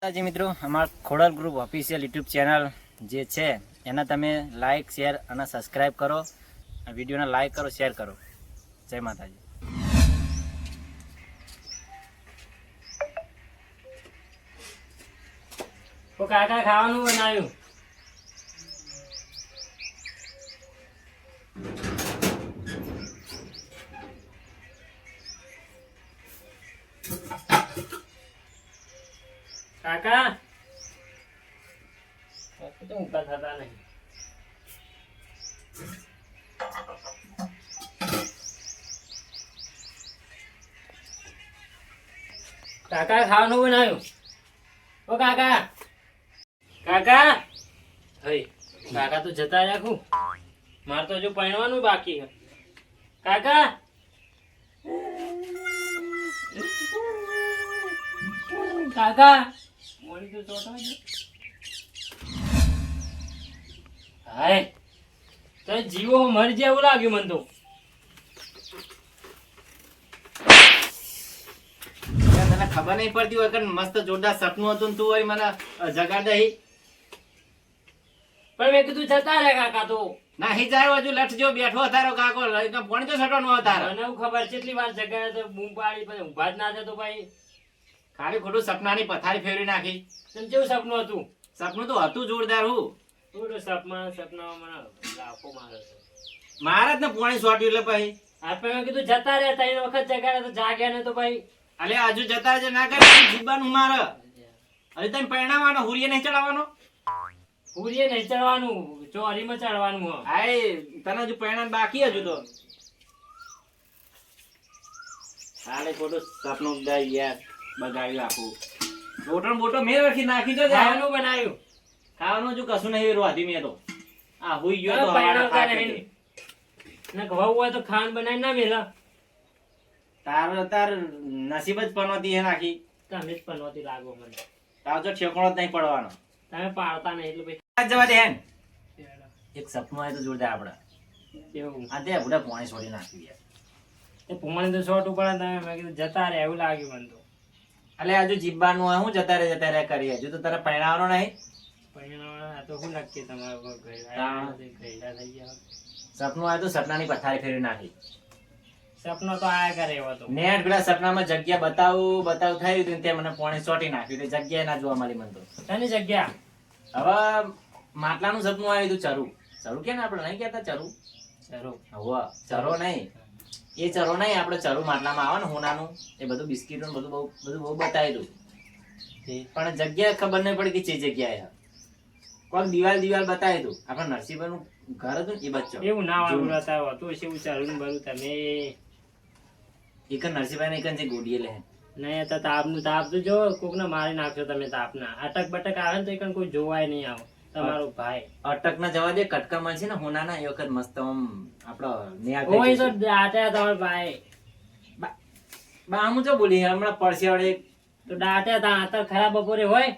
માતાજી મિત્રો, અમારા Khodal group official YouTube channel જે છે એના તમે લાઇક શેર અને સબસ્ક્રાઈબ કરો, વિડીયોને લાઇક કરો, શેર કરો. જય માતાજી. તો કાકા ખાવાનું બનાવ્યું? કાકા તો ઊંઘા થતા નહીં. કાકા ખાવાનું બનાવ્યું? ઓ કાકા, કાકા હઈ કાકા તો જતા રાખું, મારે તો હજુ પરણવાનું બાકી છે. કાકા કાકા મોડી તો ચોટવા દે. હાય તો જીવો મરી જાય એવું લાગ્યું મને તો. તને ખબર નહીં પડતી હોય કે મસ્ત જોરદાર સપનું હતું ને તું હોય મને જગાડ દઈ. પણ મેં કીધું જતા રે કાકા તો. નાહી જાય હજુ લઠ જો બેઠો તારો કાકો ફોન તો સટો નો તારો. મને એવું ખબર કેટલી વાર જગાડે તો બૂમ પાડી પછી ઊભા જ ના થતો ભાઈ. ખાલી ખોટું સપનાની પથારી ફેરવી નાખી. તને કેવું સપનું હતું? સપનું તો હતું જોરદાર. હું સપનામાં મને લાફો મારે છે. મારે જ ને પોણી સોટ્યું એટલે પછી આપણે મેં કીધું જતા રે, 3 વખત જગાડે તો જાગ્યા ને તો ભાઈ. અલે આજુ જતા છે ના કરે જીવવાનું મારે. અરે તમે પરણાવવાનો, હુરીએ નહીં ચડાવવાનો. પૂરીએ નહીં ચડવાનું, ચોરીમાં ચડવાનું. હાય તને હજુ પરણાવ બાકી હજુ તો. ખાલી ખોટું સપનું ગાય યાર બગાડ્યું આખું. બોટલ બોટલ મેં રાખી નાખી દો. ખાવાનું બનાવ્યું? ખાવાનું હજુ કશું નહીં રોધી મેં તો. આ હુઈ ગયો તો પરણાવતા નહીં ને ઘઉં હોય તો ખાવાનું બનાવી ના મેલા. તાર નસીબ જ પનોતી હે નાખી. તમે જ પનોતી લાગો મને. તાર તો ઠેકોણો જ નહીં પડવાનો. તમે પાડતા નહીં એટલે પછી જવા દે હેન. એક સપનું આવે તો જોરદાર આપડે. એવું આ તે બુડા પોણી છોડી નાખી યાર. એ પુમાણી તો શોર્ટ ઉપર તમે મેં કીધું જતા રહે એવું લાગ્યું મને તો. અલે હજુ જીવવાનું હોય હું જતા રે કરી. હજુ તો તારે પરણાવવાનો નહીં. આ તો શું નક્કી તમારા પર હા. ગયડા થઈ ગયા. સપનું આવે તો સપનાની પથારી ફેરવી નાખી. સપનો તો આયા કરે એવો તો. નેટ પેલા સપનામાં જગ્યા બતાવું થયું હતું તે મને પોણી સોટી નાખ્યું. તે જગ્યા ના જોવા મળી મને તો. એની જગ્યા હવે માટલાનું સપનું આવ્યું હતું. ચરું કે ને આપણે નહીં કહેતા ચરું. ચરો હવે ચરો નહીં, એ ચરો નહીં, આપણે ચરું માટલામાં આવે ને હોનાનું એ બધું બિસ્કીટ બધું બહુ બતાવ્યું હતું. પણ જગ્યા ખબર નહીં પડી કે ચી જગ્યાએ. કોઈક દિવાલ બતાવ્યું હતું. આપણે નરસિંહભાઈનું ઘર હતું ને એ બચ્ચો એવું ના વાળું બતાવો તો છે. ચરું બરું તમે એક નરસિંહભાઈ ને એક જે ગોડીએ લે નહીં તો તાપનું તાપ તો જો કોક ને મારી નાખશો તમે. તાપના અટક બટક આવે ને તો એકન કોઈ જોવાય નહીં આવો. તમારો ભાઈ અટક ના જવા દે. કટકા મળશે ને હોનાના એ વખત મસ્ત આમ આપડો હોય તો દાટ્યા તમારો ભાઈ. બા હું તો બોલી હમણાં પડશે વડે તો દાટ્યા તા અત્યારે ખરાબ બપોરે હોય.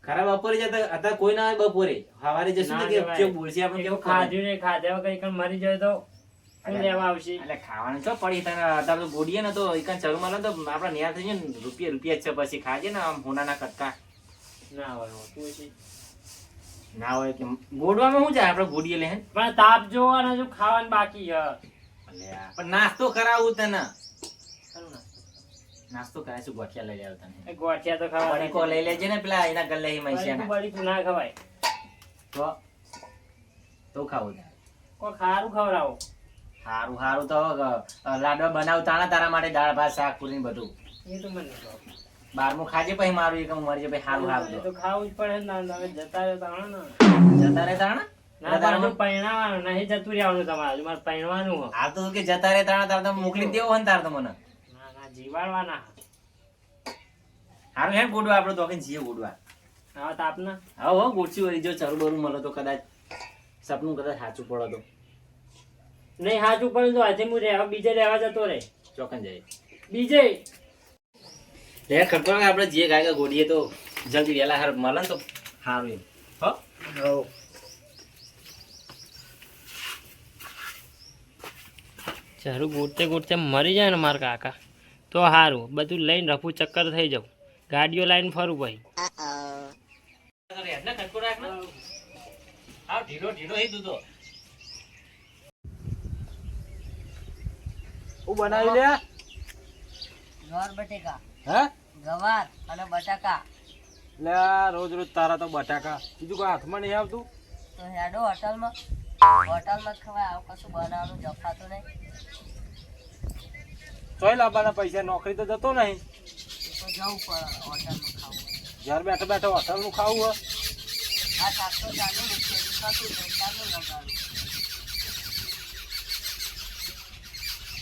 ખરાબ બપોરે જતા અત્યારે કોઈ ના હોય. બપોરે સવારે જશું ને કે બોલશે આપણે કેવું ખાધું ને ખાધા વગર એકન મરી જાય તો કોણ લેવા આવશે? એટલે ખાવાનું તો પડી તને અત્યારે તો ગોડીએ ને તો એકન ચરું મળે તો આપડે નિયાર થઈ જાય ને. રૂપિયા છે પછી ખાજે ને આમ હોનાના કટકા ના હોય હોતું છે. ના હોય કે ગોડવામાં શું જાય આપડે ગોડીએ લે. પણ તાપ જોવાના જો ખાવાનું બાકી છે. પણ નાસ્તો કરાવું તને. ખરું ને? નાસ્તો કરાય શું ગોઠિયા લઈ આવ્યો તને. એ ગોઠિયા તો ખાવા બડીકો લઈ લેજે ને પેલા એના ગલ્લે મૈસિયાના. બડીકું ના ખવાય. તો ખાવું તારે. કોઈ ખારું ખવડાવો. હારું તો લાડવા બનાવતા તારા માટે દાળ ભાત શાક પૂરી બધું. એ તો મને નહીં ખબર. બારમું ખાજે પછી મારું એક મરી જાય પછી હારું એ તો ખાવું જ પડે ને. હવે જતા રહે તાણા ને. જતા રહે તાણા ના તારું પરણાવાનું નહીં, જતું રહેવાનું તમારે. મારે પરણવાનું હોય. હાલ તો કે જતા રહે તાણા તાર તો મોકલી દેવો હોય ને તાર તો મને. ના ના જીવાડવાના. હારું હે ગોડવા આપડે તો જીએ ગોડવા. હા તાપના હો ગોડસી વળી જો ચરું બરું મળે તો કદાચ સપનું કદાચ સાચું પડે તો નહીં. સાચું પડે તો આજે હું રહેવા બીજે રહેવા જતો રહે. ચોકન જાય બીજે લે ખબર આપડે જે ગાય ગોડીએ તો જલ્દી વહેલા હાર મળે ને તો સારું એમ. હો ચરું ગોટતે ગોટતે મરી જાય ને મારા કાકા તો સારું. બધું લઈને રફુ ચક્કર થઈ જાઉં. ગાડીઓ લાઈન ફરું ભાઈ. હેડને ખટકો રાખ ને. આવ ઢીલો ઢીલો હી દૂધો. હું બનાવી લે ગવાર બટેકા હે ગવાર અને બટાકા લે આ રોજ રોજ તારા તો બટાકા બીજું કોઈ હાથમાં નહીં આવતું તો હેડો હોટલમાં જ ખવાય આવું કશું બનાવવાનું જફાતું નહીં ચોય લાવવાના પૈસા નોકરી તો જતો નહીં તો જવું પડે હોટલમાં ખાવું ઘર બેઠો બેઠો હોટલનું ખાવું હે આ શાક તો ચાલુ રૂપિયા ચાલુ લગાડું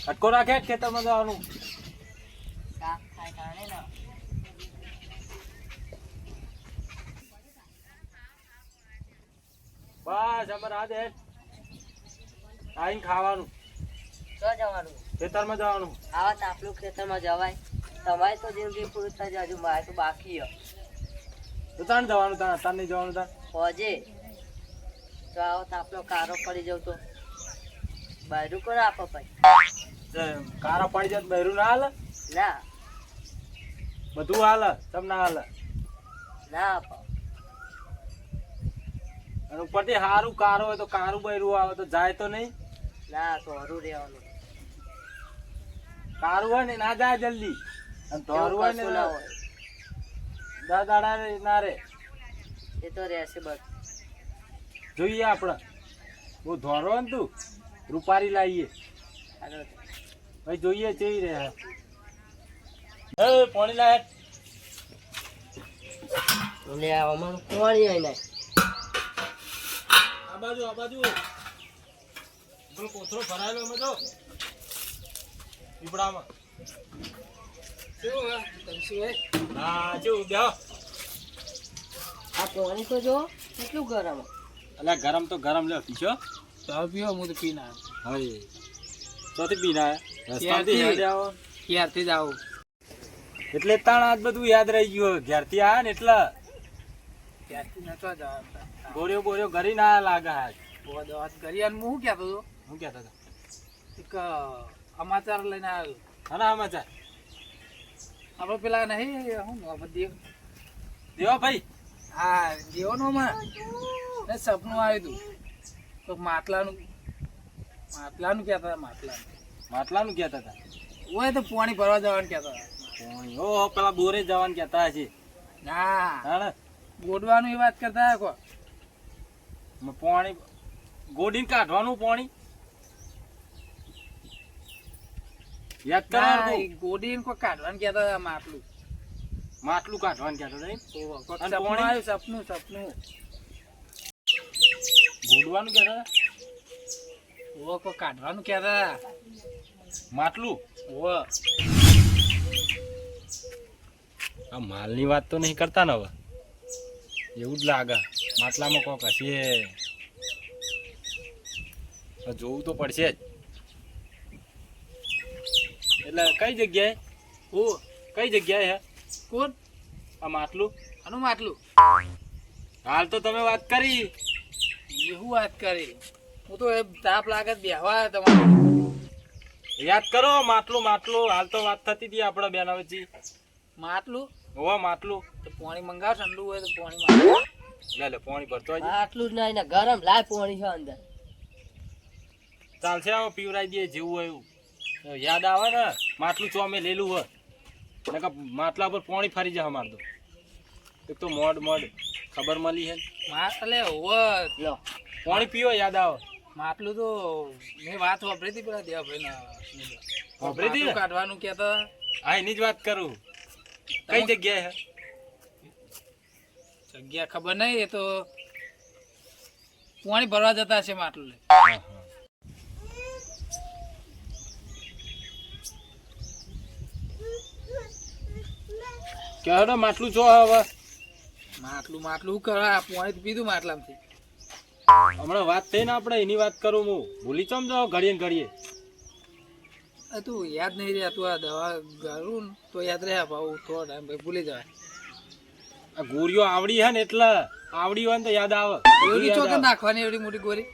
ખટકો રાખે ખેતરમાં જવાનું શાક ખાય તાણે ને બસ અમારે આ દે આવીને ખાવાનું તો જવાનું ખેતરમાં જવાનું આવા તાપલું ખેતરમાં જવાય તમારે તો જિંદગી પૂરી થઈ જાય હજુ મારે તો બાકી હે તો તાણ જવાનું તાણ નહીં જવાનું તાણ હોજે તો આવો તાપલો કારો પડી જાવ તો બાયરું કોણ આપો ભાઈ કારા પડી જાય તો બહેરું ના હાલે ના બધું હાલે તમ ના હાલે ના આપો અને ઉપરથી સારું કારો હોય તો કારું બહેરું આવે તો જાય તો નહીં ના તો હરું રહેવાનું કારું હોય ને ના જાય જલ્દી અને ધોરું હોય ને કશું ના હોય દાડા ના રે એ તો રહેશે બસ જોઈએ આપણે બહુ ધોરો ને તું રૂપારી લાવીએ હાલો ભાઈ જોઈએ કેવી રહે હે પાણી લાય લે અમારું કોણી હોય નહીં આ બાજુ પેલો કોથળો ભરાયેલો અમે તો પીપળામાં હા શું બેહો આ કોણી તો જો કેટલું ગરમ અલ્યા ગરમ તો ગરમ લ્યો પીશો ચા પીવો હું તો પીને હવે ચોથી પીના રસ્તામાંથી હેડે આવો ક્યારથી જ આવું. એટલે તાણ આજ બધું યાદ રહી ગયું ઘેરથી આયા ને એટલે ક્યારથી નતો જવાનું. બોર્યો ઘરી ના લાગે હાજ વાત કરી અને હું કહેતો હતો હું કહેતા હતા એક સમાચાર લઈને આવ્યો. હા સમાચાર આપણે પેલા નહીં હું દેવ દેવા ભાઈ હા દેવાનો માં ને સપનું આવ્યું હતું તો માટલાનું કહેતા હતા માટલાનું કહેતા હતા ઓય તો પાણી ભરવા જવાનું કહેતા હતા. પોણી ઓહો પેલા બોરે જવાનું કહેતા હશે ના હા ગોડવાનું એ વાત કરતા હતા કોઈ. પાણી ગોડીને કાઢવાનું પાણી યાદ ના, કરવાનું એ ગોડીને કોઈ કાઢવાનું કહેતા હતા માટલું. માટલું કાઢવાનું કહેતો નહીં ઓહો, કોક અને સપનું પાણી? આવ્યું, સપનું ગોડવાનું કહેતા હતા ઓહો, કોઈ કાઢવાનું કહેતા હતા. માટલું ઓહો, આ માલની વાત તો નહીં કરતા ને હવે એવું જ લાગે માટલામાં કોક હશે તો જોવું તો પડશે જ એટલે કઈ જગ્યાએ કઈ જગ્યાએ હે કોણ આ માટલું આનું માટલું હાલ તો તમે વાત કરી એવું વાત કરી. હું તો એ તાપ લાગે તો બેહવા તમારે યાદ કરો માટલું હાલ તો વાત થતી હતી આપણા બેન વચ્ચે માટલું હોવા માટલું તો પાણી મંગાવ, ઠંડુ હોય તો પાણી મંગાવ. લે પાણી ભરતો હજી આટલું જ નહીં ને ગરમ લાય પાણી છે અંદર ચાલશે આવો પીવરાઈ દઈએ જેવું હોય એવું યાદ આવે ને માટલું ચોમે લેલું હોય નકર માટલા પર પાણી ફરી જાય અમારે તો એક તો મોડ ખબર મળી હે એટલે ઓહો, લો પાણી પીવો યાદ આવે માટલું તો મેં વાત વાપરી હતી પેલા દેવાભાઈ વાપરી હતી ને? કાઢવાનું કહેતા. હા એની જ વાત કરું કઈ જગ્યાએ હે જગ્યા ખબર નહીં, એ તો પાણી ભરવા જતા હશે માટલું લઈ. કેવો માટલું છો હવે માટલું કરવા પાણી તો પીધું માટલામાંથી. હમણાં વાત થઈ ને આપણે એની વાત કરું હું ભૂલી ચમ જાઓ ઘડીએ ને ઘડીએ આ તું યાદ નહીં રહ્યા, તું આ દવા કરું ને તો યાદ રહ્યા ભાવ થોડો ટાઈમ પછી ભૂલી જવાય. આ ગોળીઓ આવડી હે ને એટલે આવડી હોય ને તો યાદ આવે એવડી યાદ ચોકન આવે. નાખવાની એવડી મોટી ગોરી.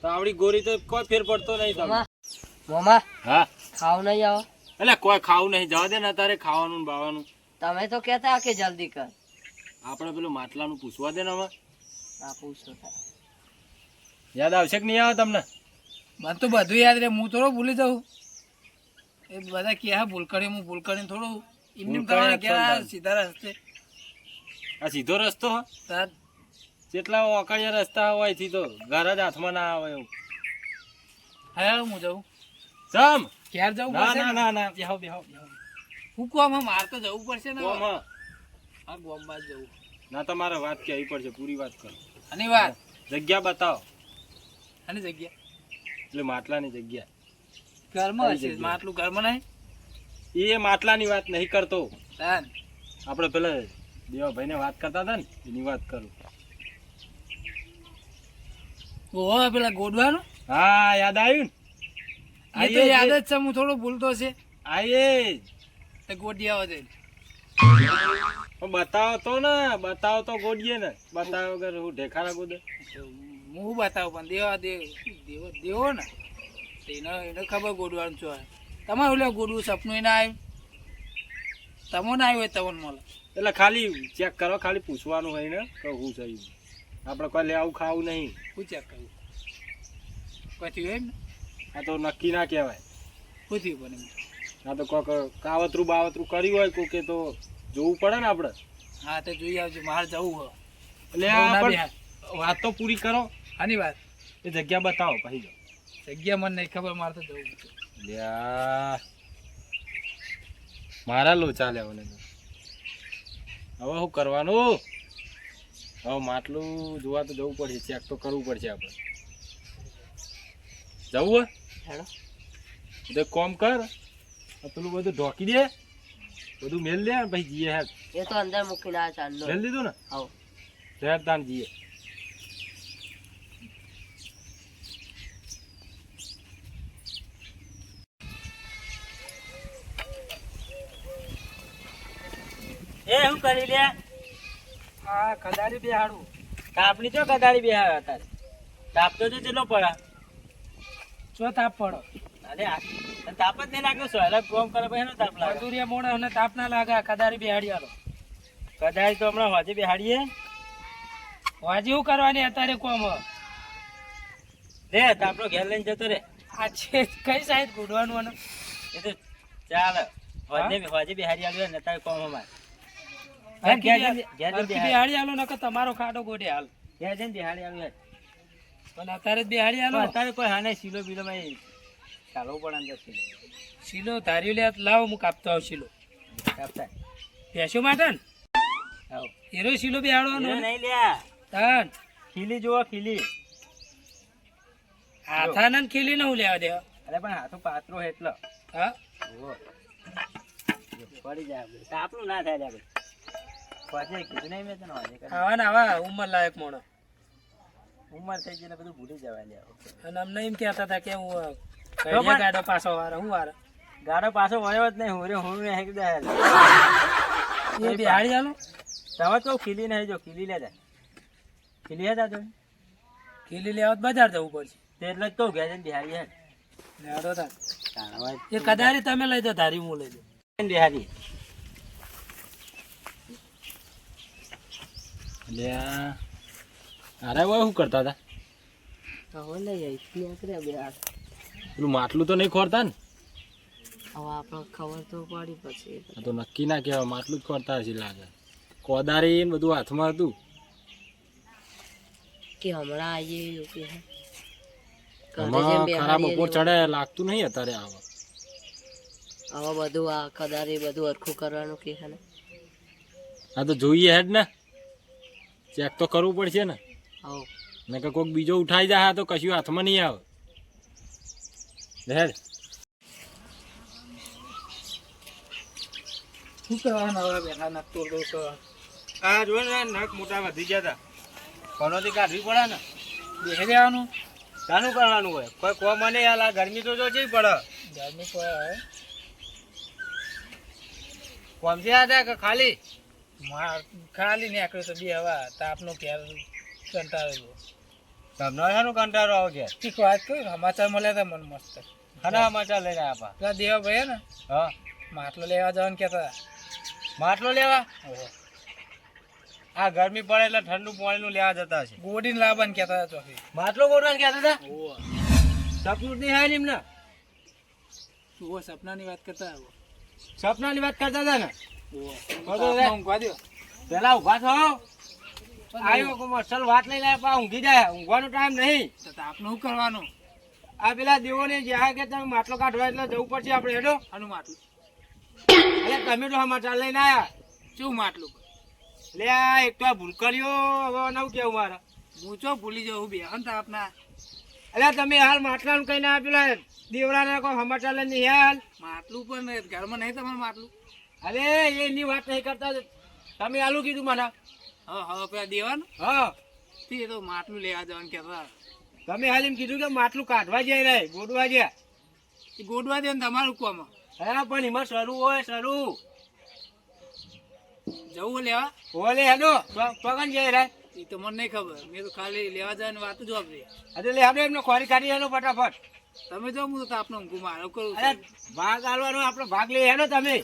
તો આવડી ગોરી તો કોઈ ફેર પડતો નહીં તમે મોમા હા ખાવ નહીં આવો એટલે કોઈ ખાવું નહીં જવા દે ને તારે ખાવાનું ને બાવાનું તમે તો કહેતા કે જલ્દી કર. આપણે પેલું માટલાનું પૂછવા દે ને હવે. આ પૂછો તા. યાદ આવશે કે નહીં આવે તમને? મને તો બધું યાદ રહે, હું થોડો ભૂલી જાઉં. એ બધા કે હા ભૂલ કરી, હું ભૂલ કરીને થોડું એમને ભૂલ તમારે કરીને કે ચાલતા. સીધા રસ્તે આ સીધો રસ્તો હ તાર જેટલા ઓકળિયા રસ્તા હોય થી તો ઘર જ હાથમાં ના આવે એવું. હા હું જાઉં જમ ક્યારે જવું ના પડશે ના ને? ના ના બેહો બેહો હું કહું મારે તો જવું પડશે ને કોમ હ. હા ગોમમાં જ જવું. ના તમારે વાત કહેવી પડશે, પૂરી વાત કરો. અને વાત જગ્યા બતાવો. અને જગ્યા એટલે માટલાની જગ્યા. ઘરમાં કઈ હશે, જગ્યા? માટલું ઘરમાં નહીં. એ માટલાની વાત નહીં કરતો, તાન આપણે પેલા દેવાભાઈને વાત કરતા હતા ને એની વાત કરું. ઓહો પેલા ગોડવાનું હા યાદ આવ્યું ને? એ તો યાદ જ છે, હું થોડો ભૂલતો છે. આઈએ તે ગોડિયા છે બતાવો તો ને, બતાવો તો ગોડીએ ને, બતાવો વગર હું ઢેખારા ગોદે. હું બતાવું પણ દેવા દેવો ને એને ખબર ગોડવાનું છો તમારે ઓલા ગોડવું સપનું એને આવ્યું તમને આવ્યું હોય તમને મળે. એટલે ખાલી ચેક કરો, ખાલી પૂછવાનું હોય ને કે શું થયું. આપણે કોઈ લેવું ખાવું નહીં. શું ચેક કર્યું? કોઈ થયું એમ ને? આ તો નક્કી ના કહેવાય. શું થયું પણ એમ? આ તો કોઈક કાવતરું બાવતરું કર્યું હોય કોઈ કે તો જોવું પડે ને આપણે. હા તો જોઈ આવજો, મારે જવું હોય. એટલે બહુ આ ના પણ બેહાય. વાત તો પૂરી કરો. આની વાત એ જગ્યા બતાવો પછી જાઓ. જગ્યા મને નહીં ખબર, મારે તો જવું છે. લ્યા મારા લોચા લેવાને તો. હવે શું કરવાનું? હવે માટલું જોવા તો જવું પડશે, ચેક તો કરવું પડશે આપણે. જવું હેડો. હોય તો એક કામ કર, આ પેલું બધું ઢોકી દે, બધું મેલ દે ને પછી જઈએ. હેડ એ તો અંદર મૂકીને આ ચાંદલો. મેલ દીધું ને? આવો. હેડ તાન જઈએ. એ શું કરી લે? હા કદારી બેહાડું. તાપની ચો કદાળી બેહાર હતા. તાપ તો જો કેટલો પડે. ચો તાપ પડો અરે તાપ જ નહીં લાગ્યો, સોયલા કોમ કરે પછી એનો તાપ લાગે. મજૂરિયા મોડા અને તાપ ના લાગે. કદારી બેહાડી આલો. કદાળી તો હમણાં હોજે બેહાડીએ. વાજી શું કરવાની અત્યારે કોમ? લે તાપનો ઘેર લઈને જતો રે. આ છે કઈ સાઈડ ગોડવાનું અને એ તો ચાલે. હોજે બેહાડી આવ્યો ને તારે કોમ અમારે. હરખી ઘેર જઈને બેહાડી આલો નકર તમારો ખાડો ગોડે હાલ. ઘેર જઈને બેહાડી આવ્યો. પણ અત્યારે જ બેહાડી આલો. અત્યારે કોઈ હાને શીલો બીલો માં ચાલવું પડે અંદર શીલો. શીલો ધાર્યું લે લાવો, હું કાપતો આવું શીલો. કાપતા ભેંસો માટે ને આવો. એરો શીલો બેહાડવાનો શીલો નહીં લ્યા. તાન ખીલી જુઓ ખીલી. હાથાને ને ખીલી ને હું લેવા દેવા. અરે પણ હાથો પાત્રો એટલો. હા જુઓ. પડી જાય આપણે. તાપનું ના થાય આપણે. હોજે કીધું નહીં મેં તને હોજે કરી. આવા ને આવા ઉંમર લાયક મોણો. ઉંમર થઈ ગઈ એટલે બધું ભૂલી જવા લે. અને અમને એમ કહેતા હતા કે હું તો કઈ પણ- ગાડો પાછો વારે હું વારે ગાડો પાછો વળ્યો જ નહીં. હું ને હેક દે. એ બેહાડી આલો. તમે તો ખીલી નહીં જો ખીલી લે જાય. ખીલી હતા તમે ખીલી લેવા તો બજાર જવું પડશે. તે એટલે જ કહું ઘેર જઈને બિહારી હે. લેડો તાન. તાણવા એ કદારી તમે લઈ દો, ધારી હું લઈ દઉં. બિહારી. લ્યા અરે ભાઈ શું કરતા હતા? હવે લઈ આવીશ. નીકળ્યા બે હાથ. પેલું માટલું તો નહીં ખોરતા ને? હવે આપણે ખબર તો પડી પછી. આ તો નક્કી ના કહેવાય, માટલું જ ખોરતા હશે લાગે. કોદારી ને બધું હાથમાં હતું. કે હમણાં આવીએ એવું કે હે. ઘરે જેમ આમાં ખરા બેહાડીએ બપોર ને ચડે લાગતું નહીં અત્યારે આવા. હવે બધું આ કદારી બધું હરખું કરવાનું કે હે ને. આ તો જોઈએ હેડ ને, ચેક તો કરવું પડશે ને. આવો. ને કે કોઈક બીજો ઉઠાઈ જાય તો કશું હાથમાં નહીં આવે. હેડ શું કરવાનું હવે બેઠા નક તોડ દઉં તો આ જો ને નખ મોટા વધી ગયા હતા, કોનોથી કાઢવી પડે ને. બેસી રહેવાનું. શાનું કરવાનું હોય? કોઈ કોમ મને યાર આ ગરમી તો જો જઈ પડે. ગરમી કોઈ હવે કોમથી આવ્યા કે ખાલી? ખાલી નીકળ્યું તો બે હવા તાપનો ઘેર કંટાળેલો. તમને શાનું કંટાળો આવે કે? ઠીક વાત કહ્યું, સમાચાર મળ્યા હતા મને મસ્ત. ખાના સમાચાર લઈને આપ્યા? પેલા દેવા ભાઈ ને હા માટલો લેવા જવાનું કહેતા હતા. માટલો લેવા ઓહો. આ ગરમી પડે એટલે ઠંડુ પાણીનું લેવા જતા છે. ગોડીને લાવવાનું કહેતા હતા ચોથી. માટલો ગોઠવાનું કહેતા હતા ઓહો. સપનું જ નહીં હાય ને એમને ઓહો, સપનાની વાત કરતા હતા. સપનાની વાત કરતા હતા ને ઓહો. બધો રે. આપને ઊંઘવા દ્યો. પેલા ઊભા થો આવ્યો કોઈ અસલ વાત લઈ લાય પા ઊંઘી જાય ઊંઘવાનો ટાઈમ નહીં. તો આપને શું કરવાનું? આ પેલા દેવોને જ્યાં કે તમે માટલો કાઢવા એટલે જવું પડશે આપણે હેડો. આનું માટલું અરે તમે તો સમાચાર લઈને આયા શું માટલું? લે આ એક તો આ ભૂલકરીઓ હવે નવું કેવું મારે. હું ચો ભૂલી જાઉં બે હન આપના અરે તમે હાલ માટલાનું કઈ ના પેલા દેવરાના કોઈ સમાચાર લઈને નહીં હાલ. માટલું પણ ઘરમાં નહીં તમારું માટલું? અરે એની વાત નહીં કરતા તમે આલું કીધું મને. હા હા પેલા દેવાનું હા તે તો માટલું લેવા જવાનું કહેતા. તમે હાલ એમ કીધું કે માટલું કાઢવા જાય રે ગોડવા જાય. એ ગોડવા દે ને તમારું કોમાં હા પણ એમાં શરૂ હોય શરૂ જવું લેવા ઓલે હેડો પગન જાય રે. એ તો મને નહીં ખબર. મેં તો ખાલી લેવા જવાની વાત જ વાપરી. અરે લે હેડો એમને ખોરી કાઢી હેડો ફટાફટ. તમે જો હું તો આપનો ઊંઘું મારો કરું અરે ભાગ આલવાનો આપણો ભાગ લઈ હેડો તમે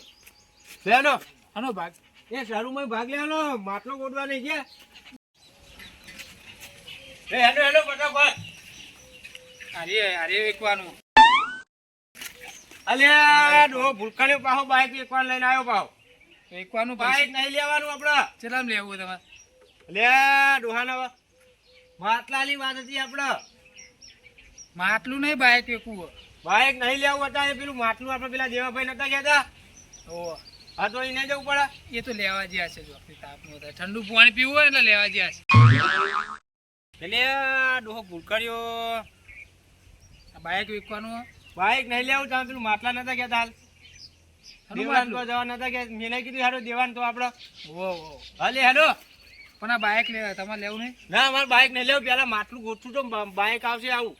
લેડો. આનો ભાગ એ શરૂમાં ભાગ લેવાનો માટલો ગોડવા નહીં ગયા. એ હેડો હેડો ફટાફટ. અરે અરે એકવાનું અલ્યા ડો ભૂલકાળ્યો પાહો બાઈક એકવાર લઈને આવ્યો પાહો. એકવાનું બાઈક નહીં લેવાનું આપડે. ચલામ લેવું તમારે? લે ડોહાના માટલાની વાત હતી આપડે. માટલું નહીં બાઈક એકવું. બાઈક નહીં લેવું હતા એ પેલું માટલું આપણે પેલા દેવાભાઈ નતા કહેતા. ઓહો હા તો એને જવું પડે. એ તો લેવા જ્યાં છે જો તાપનું થાય ઠંડુ પાણી પીવું હોય એટલે લેવા જ્યાં છે. એટલે ડોહો ભૂલકાળ્યો આ બાઈક વેચવાનું બાઈક નહીં લેવું તમે પેલું માટલા નતા કહેતા હાલ. દેવાન તો જવા નતા કે મેં નહીં કીધું હેડો દેવાન તો આપડે. ઓ ઓ હાલે હેડો. પણ આ બાઈક લેવા તમારે લેવું નહીં? ના મારે બાઈક નહીં લેવું પેલા માટલું ગોઠવું તો બાઈક આવશે આવું.